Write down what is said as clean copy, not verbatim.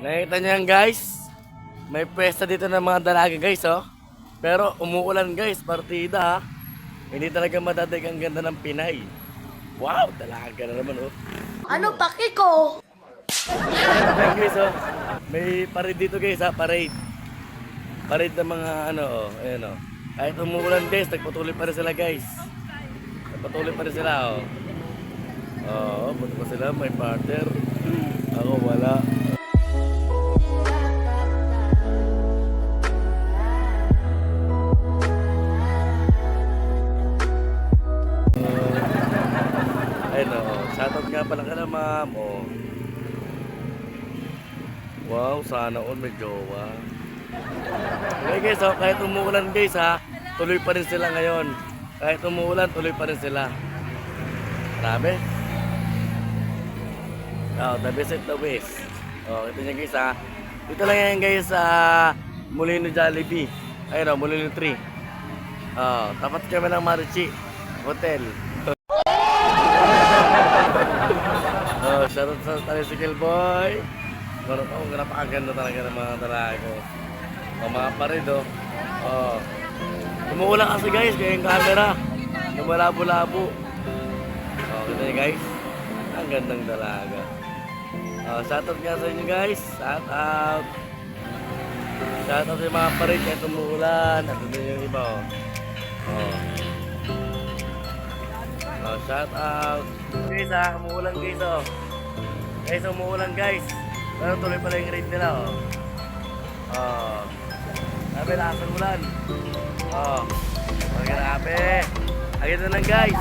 Nakita niyo yan guys? May pwesta dito ng mga dalaga guys oh. Pero umuulan guys, partida ha. Hindi talaga madadig ang ganda ng Pinay. Wow, dalaga na naman oh. Ano paki ko? Ayan guys oh. May parade dito guys ha, parade. Parade ng mga ano oh, ayan oh. Kahit umuulan guys, nagpatuloy pa rin sila guys. Nagpatuloy pa rin sila oh. Oo, buto pa sila, may partner. Ako wala. Ayun o, shoutout nga pala ka na ma'am o. Wow, sana all may jowa. Okay guys, oh, kahit umuulan guys ha, tuloy pa rin sila ngayon. Kahit umuulan, tuloy pa rin sila. Grabe. Oh, the best at the best. Oh, ito niya guys ha. Dito lang yan guys sa Molino Jollibee. Ayun o, Molino 3. Oh, tapat kami ng Marichi Hotel. Oh, shoutout sa tricycle boy. Meron ako, napakaganda talaga ng mga dalaga. Mga pared oh. Oh. Umuulan kasi guys, kaya yung camera lumalabo-labo. Oh, kita niyo guys. Ang gandang dalaga. Oh, shoutout nga sa inyo guys. Shoutout. Shoutout sa mga pared kahit umuulan. At ito yung iba oh. Oh. Oh, shoutout. Guys ha, umuulan guys oh. Guys, umuulan guys. Pero tuloy pala yung raid nila oh. Oh. Sabi lakas ng ulan. Oh. Grabe. Agad na lang guys.